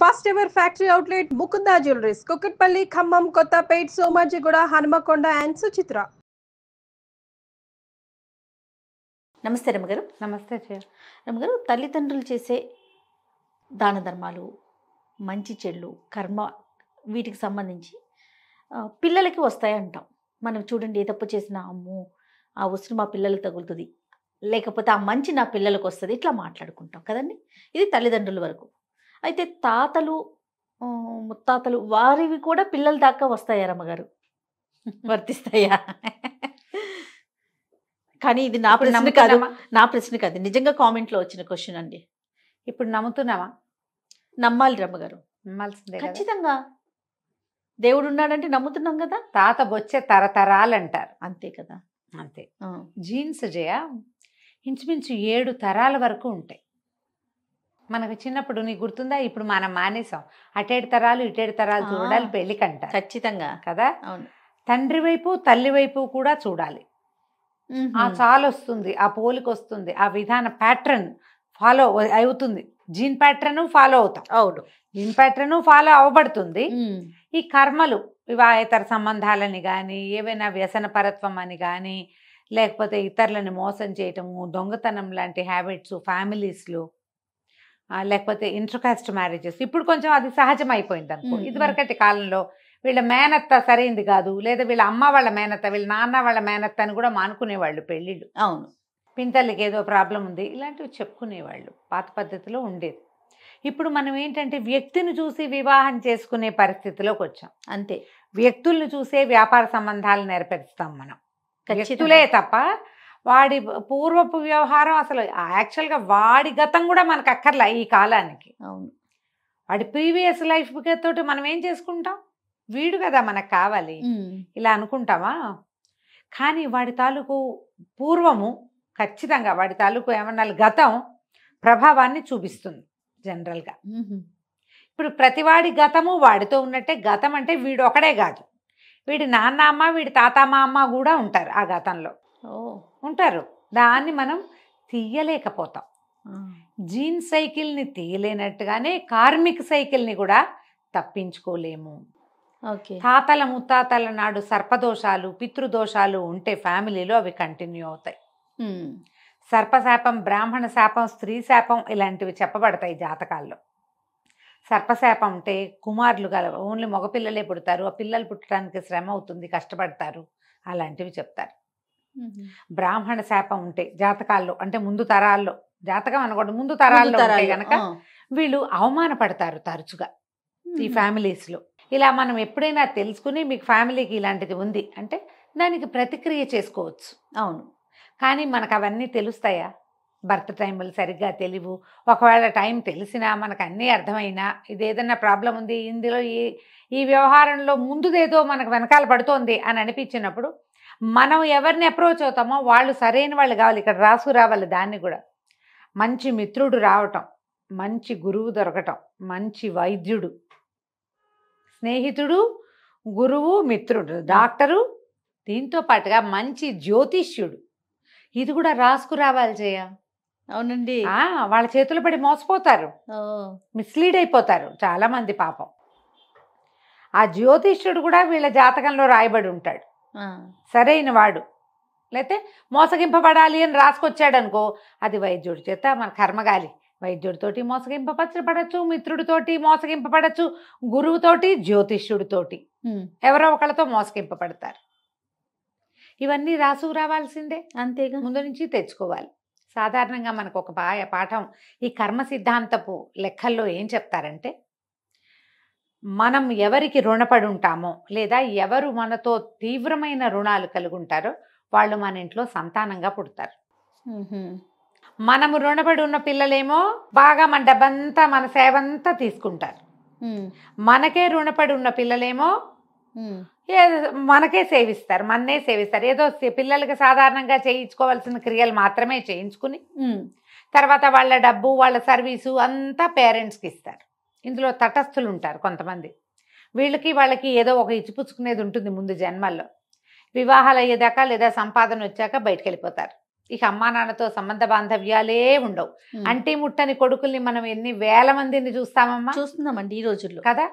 First ever factory outlet Mukunda jewelleries Kukatpally Khammam Kothapet Somajiguda Hanumakonda and Suchitra. నమస్తే రమ్మగారు. నమస్తే రమ్మగారు, తల్లిదండ్రులు చేసే దాన ధర్మాలు, మంచి చెడులు, కర్మ, వీటికి సంబంధించి పిల్లలకి వస్తాయి అంటాం. మనం చూడండి, ఏ తప్పు చేసినా అమ్మో ఆ ఉసురు మా పిల్లలకు తగులుతుంది, లేకపోతే ఆ మంచి నా పిల్లలకు వస్తుంది, ఇట్లా మాట్లాడుకుంటాం కదండి. ఇది తల్లిదండ్రుల వరకు. అయితే తాతలు, ముత్తాతలు వారివి కూడా పిల్లల దాకా వస్తాయా రమ్మగారు? వర్తిస్తాయా? కానీ ఇది నా ప్రశ్న కాదు, నిజంగా కామెంట్లో వచ్చిన క్వశ్చన్ అండి. ఇప్పుడు నమ్ముతున్నావా? నమ్మాలి రమ్మగారు, నమ్మాల్సిందే. ఖచ్చితంగా దేవుడు ఉన్నాడంటే నమ్ముతున్నాం కదా. తాత బొచ్చే తరతరాలు అంటారు, అంతే కదా. అంతే. జీన్స్ జయ ఇంచుమించు 7 తరాల వరకు ఉంటాయి. మనకు చిన్నప్పుడు నీకు గుర్తుందా? ఇప్పుడు మనం మానేసాం. అటేడు తరాలు ఇటేడు తరాలు చూడాలి పెళ్ళికంట. ఖచ్చితంగా కదా. అవును. తండ్రి వైపు తల్లి వైపు కూడా చూడాలి. ఆ చాలు వస్తుంది, ఆ పోలిక వస్తుంది, ఆ విధాన ప్యాటర్న్ ఫాలో అవుతుంది. జీన్ ప్యాటర్న్ ఫాలో అవుతాం. అవును, జీన్ ప్యాటర్న్ ఫాలో అవ్వబడుతుంది. ఈ కర్మలు, వివాహేతర సంబంధాలని కానీ, ఏవైనా వ్యసన పరత్వం అని కానీ, లేకపోతే ఇతరులని మోసం చేయటము, దొంగతనం లాంటి హ్యాబిట్స్ ఫ్యామిలీస్లో, లేకపోతే ఇంటర్కాస్ట్ మ్యారేజెస్, ఇప్పుడు కొంచెం అది సహజం అయిపోయింది అనుకో. ఇదివరకటి కాలంలో వీళ్ళ మేనత్త సరైంది కాదు, లేదా వీళ్ళ అమ్మ వాళ్ళ మేనత్త, వీళ్ళ నాన్న వాళ్ళ మేనత్త అని కూడా మానుకునేవాళ్ళు పెళ్ళిళ్ళు. అవును. పింతల్లికి ఏదో ప్రాబ్లం ఉంది, ఇలాంటివి చెప్పుకునేవాళ్ళు. పాత పద్ధతిలో ఉండేది. ఇప్పుడు మనం ఏంటంటే వ్యక్తిని చూసి వివాహం చేసుకునే పరిస్థితిలోకి వచ్చాం. అంతే. వ్యక్తుల్ని చూసే వ్యాపార సంబంధాలు నెరవేరుస్తాం మనం. వ్యక్తులే తప్ప వాడి పూర్వపు వ్యవహారం అసలు యాక్చువల్గా వాడి గతం కూడా మనకు అక్కర్లా ఈ కాలానికి. అవును. వాడి ప్రీవియస్ లైఫ్ తోటి మనం ఏం చేసుకుంటాం? వీడు కదా మనకు కావాలి, ఇలా అనుకుంటామా? కానీ వాడి తాలూకు పూర్వము ఖచ్చితంగా, వాడి తాలూకు ఏమన్నా గతం ప్రభావాన్ని చూపిస్తుంది జనరల్గా. ఇప్పుడు ప్రతివాడి గతము వాడితో ఉన్నట్టే. గతం అంటే వీడు ఒకడే కాదు, వీడి నాన్న అమ్మ, వీడి తాతమ్మ అమ్మ కూడా ఉంటారు ఆ గతంలో. ఉంటారు. దాన్ని మనం తీయలేకపోతాం. జీన్ సైకిల్ని తీయలేనట్టుగానే కార్మిక్ సైకిల్ని కూడా తప్పించుకోలేము. తాతల ముత్తాతల నాడు సర్పదోషాలు, పితృదోషాలు ఉంటే ఫ్యామిలీలో అవి కంటిన్యూ అవుతాయి. సర్పశాపం, బ్రాహ్మణ శాపం, స్త్రీ శాపం ఇలాంటివి చెప్పబడతాయి జాతకాల్లో. సర్పశాపం అంటే కుమారులు గల ఓన్లీ మగపిల్లలే పుడతారు, ఆ పిల్లలు పుట్టడానికి శ్రమ అవుతుంది, కష్టపడతారు, అలాంటివి చెప్తారు. బ్రాహ్మణ శాపం ఉంటే జాతకాల్లో, అంటే ముందు తరాల్లో, జాతకం అనకూడదు, ముందు తరాల్లో ఉంటే గనక వీళ్ళు అవమానపడతారు తరచుగా ఈ ఫ్యామిలీస్లో. ఇలా మనం ఎప్పుడైనా తెలుసుకుని మీకు ఫ్యామిలీకి ఇలాంటిది ఉంది అంటే దానికి ప్రతిక్రియ చేసుకోవచ్చు. అవును. కానీ మనకు అవన్నీ తెలుస్తాయా? బర్త్ టైములు సరిగ్గా తెలియవు. ఒకవేళ టైం తెలిసినా, మనకు అన్నీ అర్థమైనా, ఇది ఏదన్నా ప్రాబ్లం ఉంది, ఇందులో ఈ వ్యవహారంలో ముందుదేదో మనకు వెనకాల పడుతోంది అని అనిపించినప్పుడు మనం ఎవరిని అప్రోచ్ అవుతామో వాళ్ళు సరైన వాళ్ళు కావాలి. ఇక్కడ రాసు రావాలి. దాన్ని కూడా మంచి మిత్రుడు రావటం, మంచి గురువు దొరకటం, మంచి వైద్యుడు, స్నేహితుడు, గురువు, మిత్రుడు, డాక్టరు, దీంతో పాటుగా మంచి జ్యోతిష్యుడు, ఇది కూడా రాసుకు రావాలి చేయ. అవునండి. వాళ్ళ చేతులు పడి మోసపోతారు, మిస్లీడ్ అయిపోతారు చాలామంది పాపం. ఆ జ్యోతిష్యుడు కూడా వీళ్ళ జాతకంలో రాయబడి ఉంటాడు, సరైన వాడు. లేకపోతే మోసగింపబడాలి అని రాసుకొచ్చాడు అనుకో, అది వైద్యుడి చేత మన కర్మగాలి. వైద్యుడితోటి మోసగింపబడచ్చు, మిత్రుడితోటి మోసగింపబడచ్చు, గురువుతోటి, జ్యోతిష్యుడితోటి, ఎవరో ఒకళ్ళతో మోసగింపబడతారు. ఇవన్నీ రాసు రావాల్సిందే, అంతేగా, ముందు నుంచి తెచ్చుకోవాలి. సాధారణంగా మనకు ఒక పాఠం ఈ కర్మ సిద్ధాంతపు లెక్కల్లో ఏం చెప్తారంటే, మనం ఎవరికి రుణపడి ఉంటామో, లేదా ఎవరు మనతో తీవ్రమైన రుణాలు కలిగి ఉంటారో వాళ్ళు మన ఇంట్లో సంతానంగా పుడతారు. మనము రుణపడి ఉన్న పిల్లలేమో బాగా మన డబ్బంతా, మన సేవంతా తీసుకుంటారు. మనకే రుణపడి ఉన్న పిల్లలేమో మనకే సేవిస్తారు, మన్నే సేవిస్తారు. ఏదో పిల్లలకి సాధారణంగా చేయించుకోవాల్సిన క్రియలు మాత్రమే చేయించుకుని తర్వాత వాళ్ళ డబ్బు, వాళ్ళ సర్వీసు అంతా పేరెంట్స్కి ఇస్తారు. ఇందులో తటస్థులు ఉంటారు కొంతమంది. వాళ్ళకి ఏదో ఒక ఇచ్చిపుచ్చుకునేది ఉంటుంది ముందు జన్మల్లో. వివాహాలు అయ్యేదాకా లేదా సంపాదన వచ్చాక బయటకు వెళ్ళిపోతారు. ఇక అమ్మా నాన్నతో సంబంధ బాంధవ్యాలే ఉండవు. ఉమ్. అంటి ముట్టని కొడుకుల్ని మనం ఎన్ని వేల మందిని చూస్తామమ్మా చూస్తున్నామండి ఈ రోజుల్లో. కదా.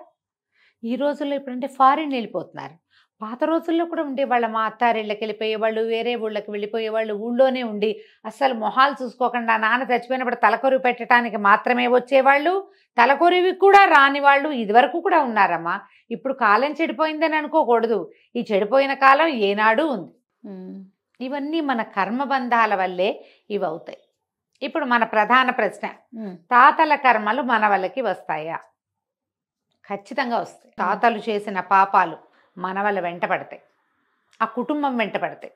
ఈ రోజుల్లో ఇప్పుడంటే ఫారిన్ వెళ్ళిపోతున్నారు. పాత రోజుల్లో కూడా ఉండేవాళ్ళ, మా అత్తారిళ్ళకి వెళ్ళిపోయేవాళ్ళు, వేరే ఊళ్ళకి వెళ్ళిపోయేవాళ్ళు, ఊళ్ళోనే ఉండి అస్సలు మొహాలు చూసుకోకుండా నాన్న చచ్చిపోయినప్పుడు తలకొరివి పెట్టడానికి మాత్రమే వచ్చేవాళ్ళు, తలకొరివి కూడా రాని వాళ్ళు ఇదివరకు కూడా ఉన్నారమ్మా. ఇప్పుడు కాలం చెడిపోయిందని అనుకోకూడదు. ఈ చెడిపోయిన కాలం ఏనాడు ఉంది. ఉమ్. ఇవన్నీ మన కర్మబంధాల వల్లే ఇవి అవుతాయి. ఇప్పుడు మన ప్రధాన ప్రశ్న, ఉమ్. తాతల కర్మలు మన వాళ్ళకి వస్తాయా? ఖచ్చితంగా వస్తాయి. తాతలు చేసిన పాపాలు మన వాళ్ళ వెంట పడతాయి, ఆ కుటుంబం వెంట పడతాయి.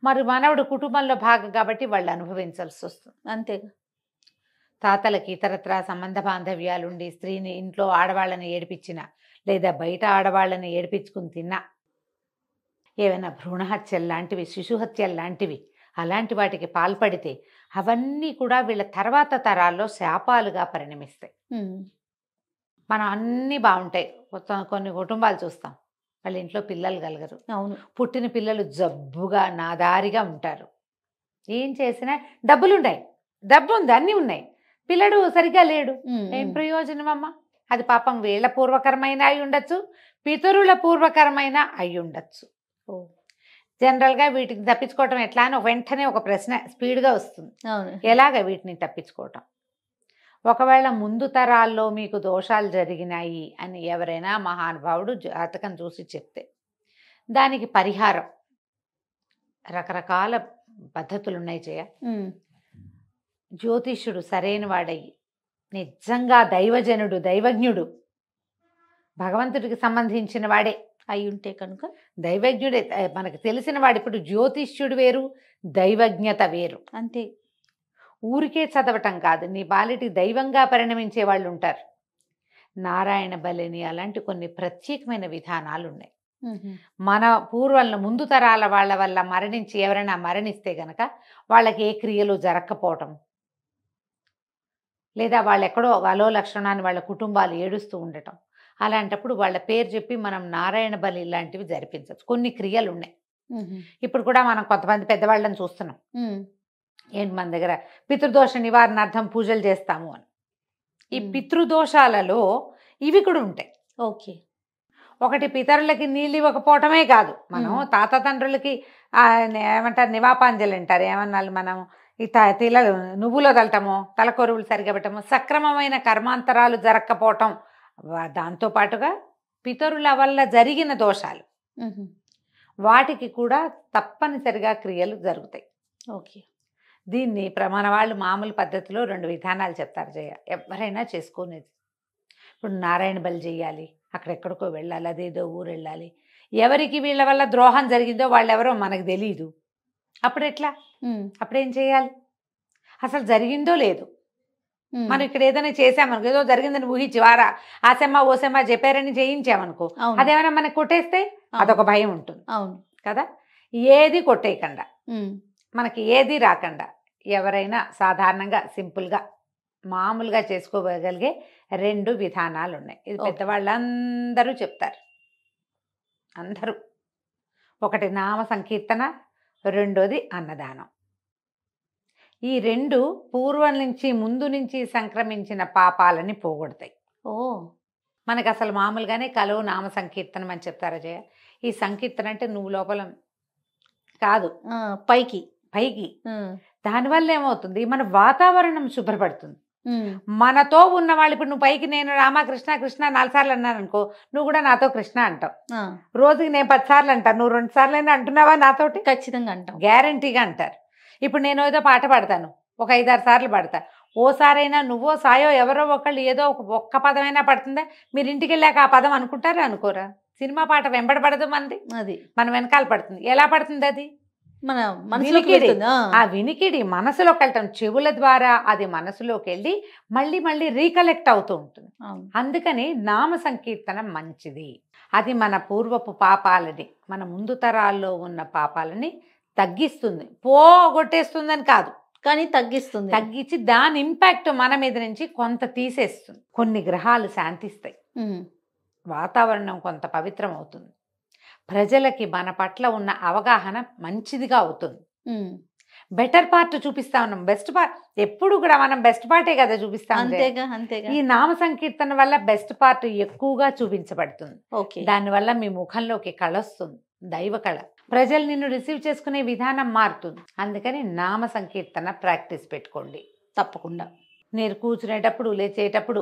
మరి మనవడు కుటుంబంలో భాగం కాబట్టి వాళ్ళు అనుభవించాల్సి వస్తుంది. అంతేగా. తాతలకి ఇతరత్రా సంబంధ బాంధవ్యాలుండి స్త్రీని ఇంట్లో ఆడవాళ్ళని ఏడిపించిన, లేదా బయట ఆడవాళ్ళని ఏడిపించుకుని తిన్నా, ఏవైనా భ్రూణహత్యలు లాంటివి, శిశుహత్యలు లాంటివి, అలాంటి వాటికి పాల్పడితే అవన్నీ కూడా వీళ్ళ తర్వాత తరాల్లో శాపాలుగా పరిణమిస్తాయి. ఉమ్. మనం అన్నీ బాగుంటాయి, కొన్ని కుటుంబాలు చూస్తాం వాళ్ళ ఇంట్లో పిల్లలు కలగరు, అవును. పుట్టిన పిల్లలు జబ్బుగా నాదారిగా ఉంటారు. ఏం చేసినా డబ్బులుంటాయి, డబ్బు ఉంది, అన్నీ ఉన్నాయి, పిల్లడు సరిగా లేడు, ఉమ్. ఏం ప్రయోజనం అమ్మా? అది పాపం వీళ్ళ పూర్వకరమైన అయి ఉండొచ్చు, పితరుల పూర్వకరమైన అయి ఉండొచ్చు. ఓ. జనరల్గా వీటిని తప్పించుకోవటం ఎట్లా అని వెంటనే ఒక ప్రశ్న స్పీడ్గా వస్తుంది, అవును. ఎలాగ వీటిని తప్పించుకోవటం? ఒకవేళ ముందు తరాల్లో మీకు దోషాలు జరిగినాయి అని ఎవరైనా మహానుభావుడు జాతకం చూసి చెప్తే దానికి పరిహారం రకరకాల పద్ధతులు ఉన్నాయి చేయ. ఉమ్. జ్యోతిష్యుడు సరైన వాడయ్యి, నిజంగా దైవజనుడు, దైవజ్ఞుడు, భగవంతుడికి సంబంధించిన వాడే అయి ఉంటే కనుక దైవజ్ఞుడే మనకు తెలిసిన వాడు. ఇప్పుడు జ్యోతిష్యుడు వేరు, దైవజ్ఞత వేరు. అంతే. ఊరికే చదవటం కాదు, నీ బాలిటి దైవంగా పరిణమించే వాళ్ళు ఉంటారు. నారాయణ బలిని అలాంటి కొన్ని ప్రత్యేకమైన విధానాలు ఉన్నాయి. ఉహు. మన పూర్వలను ముందు తరాల వాళ్ళ వల్ల మరణించి ఎవరైనా మరణిస్తే గనక వాళ్ళకి ఏ క్రియలు జరగకపోవటం, లేదా వాళ్ళు ఎక్కడో అలో లక్షణాన్ని వాళ్ళ కుటుంబాలు ఏడుస్తూ ఉండటం, అలాంటప్పుడు వాళ్ళ పేరు చెప్పి మనం నారాయణ బలి ఇలాంటివి జరిపించవచ్చు. కొన్ని క్రియలు ఉన్నాయి. ఉహు. ఇప్పుడు కూడా మనం కొంతమంది పెద్దవాళ్ళని చూస్తున్నాం, ఉమ్. ఏంటి మన దగ్గర పితృదోష నివారణార్థం పూజలు చేస్తాము అని. ఈ పితృదోషాలలో ఇవి కూడా ఉంటాయి. ఓకే. ఒకటి పితరులకి నీళ్ళు ఇవ్వకపోవటమే కాదు, మనం తాత తండ్రులకి ఏమంటారు నివాపాంజలి అంటారు, ఏమన్నాళ్ళు మనం ఈ తిలలు నువ్వులో తలటము, తలకొరువులు సరిగబెట్టము, సక్రమమైన కర్మాంతరాలు జరగకపోవటం, దాంతోపాటుగా పితరుల వల్ల జరిగిన దోషాలు, ఉహు. వాటికి కూడా తప్పనిసరిగా క్రియలు జరుగుతాయి. ఓకే. దీన్ని మన వాళ్ళు మామూలు పద్ధతిలో 2 విధానాలు చెప్తారు జయ, ఎవరైనా చేసుకునేది. ఇప్పుడు నారాయణ బలి చేయాలి, అక్కడెక్కడికో వెళ్ళాలి, అదేదో ఊరు వెళ్ళాలి, ఎవరికి వీళ్ళ వల్ల ద్రోహం జరిగిందో వాళ్ళెవరో మనకు తెలియదు, అప్పుడు ఎట్లా? అప్పుడేం చేయాలి? అసలు జరిగిందో లేదు, మనం ఇక్కడ ఏదైనా చేసామనుకో, ఏదో జరిగిందని ఊహించి వారా ఆసెమ్మ ఓసెమ్మ చెప్పారని చేయించామనుకో, అదేమైనా మనకు కొట్టేస్తే అదొక భయం ఉంటుంది. అవును కదా. ఏది కొట్టేయకుండా, మనకి ఏది రాకుండా, ఎవరైనా సాధారణంగా సింపుల్గా మామూలుగా చేసుకోగలిగే 2 విధానాలు ఉన్నాయి. ఇది పెద్దవాళ్ళందరూ చెప్తారు, అందరూ. ఒకటి నామ సంకీర్తన, రెండోది అన్నదానం. ఈ 2 పూర్వం నుంచి ముందు నుంచి సంక్రమించిన పాపాలని పోగొడతాయి. ఓ. మనకు అసలు మామూలుగానే కలువు నామ సంకీర్తనం అని చెప్తారా జయ. ఈ సంకీర్తన అంటే నువ్వు లోపల కాదు, పైకి పైకి. దానివల్ల ఏమవుతుంది, మన వాతావరణం శుభ్రపడుతుంది. మనతో ఉన్న వాళ్ళు, ఇప్పుడు నువ్వు పైకి నేను రామకృష్ణ కృష్ణ 4 సార్లు అన్నాను అనుకో, నువ్వు కూడా నాతో కృష్ణ అంటావు. రోజుకి నేను 10 సార్లు అంటాను, నువ్వు 2 సార్లు అయినా అంటున్నావా నాతోటి? ఖచ్చితంగా అంటావు, గ్యారంటీగా అంటారు. ఇప్పుడు నేను ఏదో పాట పాడతాను, ఒక 5-6 సార్లు పాడతా, ఓసారైనా నువ్వో సాయో ఎవరో ఒకళ్ళు ఏదో ఒక్క పదమైనా పడుతుందా? మీరు ఇంటికి వెళ్ళాక ఆ పదం అనుకుంటారా అనుకోరా? సినిమా పాట వెంబడపడదు మనది, అది మన వెనకాల పడుతుంది. ఎలా పడుతుంది? అది మన వినికిడి. ఆ వినికిడి మనసులోకి వెళ్ళటం, చెవుల ద్వారా అది మనసులోకి వెళ్ళి మళ్ళీ మళ్ళీ రీకలెక్ట్ అవుతూ ఉంటుంది. అందుకని నామ సంకీర్తన మంచిది. అది మన పూర్వపు పాపాలని, మన ముందు తరాల్లో ఉన్న పాపాలని తగ్గిస్తుంది, పోగొట్టేస్తుందని కాదు, కానీ తగ్గిస్తుంది. తగ్గించి దాని ఇంపాక్ట్ మన మీద నుంచి కొంత తీసేస్తుంది. కొన్ని గ్రహాలు శాంతిస్తాయి, వాతావరణం కొంత పవిత్రం అవుతుంది, ప్రజలకి మన పట్ల ఉన్న అవగాహన మంచిదిగా అవుతుంది. బెటర్ పార్ట్ చూపిస్తా ఉన్నాం. బెస్ట్ పార్ట్ ఎప్పుడు కూడా మనం బెస్ట్ పార్టే కదా చూపిస్తాం. అంతేగా ఈ నామ సంకీర్తన వల్ల బెస్ట్ పార్ట్ ఎక్కువగా చూపించబడుతుంది. ఓకే. దానివల్ల మీ ముఖంలోకి కళ వస్తుంది, దైవ కళ. ప్రజలు నిన్ను రిసీవ్ చేసుకునే విధానం మారుతుంది. అందుకని నామ సంకీర్తన ప్రాక్టీస్ పెట్టుకోండి తప్పకుండా. మీరు కూర్చునేటప్పుడు, లేచేటప్పుడు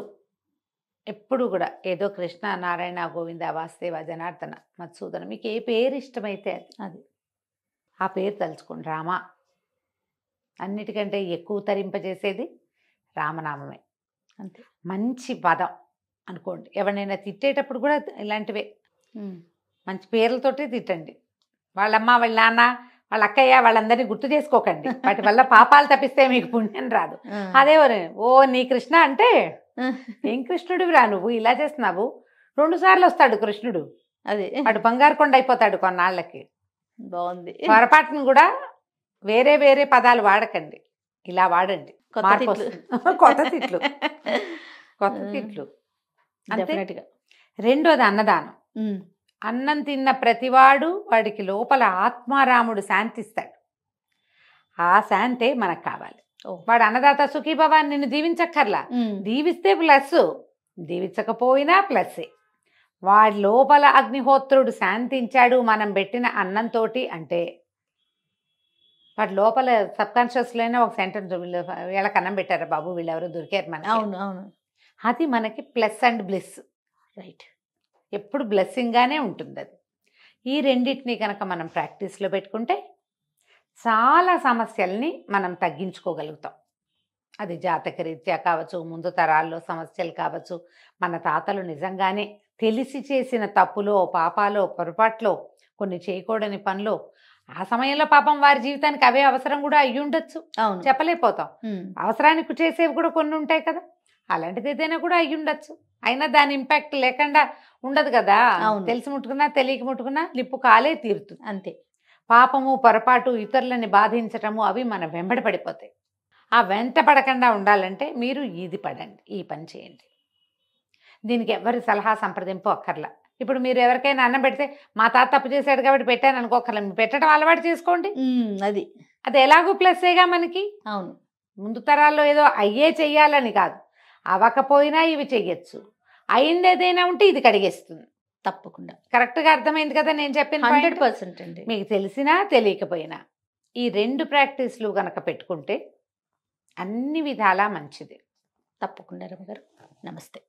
ఎప్పుడు కూడా ఏదో కృష్ణ, నారాయణ, గోవింద, వాసుదేవ, జనార్దన, మధుసూదన, మీకు ఏ పేరు ఇష్టమైతే అది ఆ పేరు తలుచుకోండి. రామ. అన్నిటికంటే ఎక్కువ తరింపజేసేది రామనామమే. అంతే. మంచి పదం అనుకోండి. ఎవరినైనా తిట్టేటప్పుడు కూడా ఇలాంటివే మంచి పేర్లతోటే తిట్టండి. వాళ్ళమ్మ, వాళ్ళ నాన్న, వాళ్ళ అక్కయ్య, వాళ్ళందరినీ గుర్తు చేసుకోకండి. వాటి వల్ల పాపాలు తప్పిస్తే మీకు పుణ్యం రాదు. అదే ఓ నీ కృష్ణ అంటే ఏం కృష్ణుడివి రా నువ్వు, ఇలా చేస్తున్నావు. 2 సార్లు వస్తాడు కృష్ణుడు. అదే వాడు బంగారు కొండ అయిపోతాడు కొన్నాళ్ళకి. బాగుంది. పొరపాటును కూడా వేరే వేరే పదాలు వాడకండి, ఇలా వాడండి. కొత్త తిట్లు అంతే. రెండోది అన్నదానం. అన్నం తిన్న ప్రతివాడు వాడికి లోపల ఆత్మారాముడు శాంతిస్తాడు. ఆ శాంతే మనకు కావాలి. వాడు అన్నదాత సుఖీభవ నిన్ను దీవించక్కర్లా, దీవిస్తే ప్లస్, దీవించకపోయినా ప్లస్సే. వాడి లోపల అగ్నిహోత్రుడు శాంతించాడు మనం పెట్టిన అన్నంతో అంటే వాడి లోపల సబ్కాన్షియస్లోనే ఒక సెంటెన్స్, వీళ్ళకి అన్నం పెట్టారా బాబు, వీళ్ళెవరో దొరికారు మనకి. అవును. అది మనకి ప్లస్ అండ్ బ్లిస్. రైట్. ఎప్పుడు బ్లెస్సింగ్గానే ఉంటుంది అది. ఈ రెండింటిని కనుక మనం ప్రాక్టీస్లో పెట్టుకుంటే చాలా సమస్యల్ని మనం తగ్గించుకోగలుగుతాం. అది జాతకరీత్యా కావచ్చు, ముందు తరాల్లో సమస్యలు కావచ్చు, మన తాతలు నిజంగానే తెలిసి చేసిన తప్పులో, పాపాలో, పొరపాట్లో, కొన్ని చేయకూడని పనిలో, ఆ సమయంలో పాపం వారి జీవితానికి అవే అవసరం కూడా అయ్యి ఉండొచ్చు, చెప్పలేకపోతాం. అవసరానికి చేసేవి కూడా కొన్ని ఉంటాయి కదా, అలాంటిది ఏదైనా కూడా అయ్యి ఉండొచ్చు. అయినా దాని ఇంపాక్ట్ లేకుండా ఉండదు కదా. తెలిసి ముట్టుకున్నా తెలియక ముట్టుకున్నా లిప్పు కాలే తీరుతుంది అంతే. పాపము, పొరపాటు, ఇతరులని బాధించటము అవి మన వెంబడి పడిపోతాయి. ఆ వెంట పడకుండా ఉండాలంటే మీరు ఇది పడండి, ఈ పని చేయండి. దీనికి ఎవరి సలహా సంప్రదింపు అక్కర్లా. ఇప్పుడు మీరు ఎవరికైనా అన్నం పెడితే మా తాత తప్పు చేశాడు కాబట్టి పెట్టాను అనుకోకర్లా, మీరు పెట్టడం అలవాటు చేసుకోండి. అది ఎలాగో ప్లస్సేగా మనకి. అవును. ముందు తరాల్లో ఏదో అయ్యే చెయ్యాలని కాదు, అవ్వకపోయినా ఇవి చెయ్యొచ్చు, అయింది ఏదైనా ఉంటే ఇది కడిగేస్తుంది. తప్పకుండా. కరెక్ట్గా అర్థమైంది కదా నేను చెప్పిన 100% అండి. మీకు తెలిసినా తెలియకపోయినా ఈ 2 ప్రాక్టీస్లు కనుక పెట్టుకుంటే అన్ని విధాలా మంచిది. తప్పకుండా రమగారు. నమస్తే.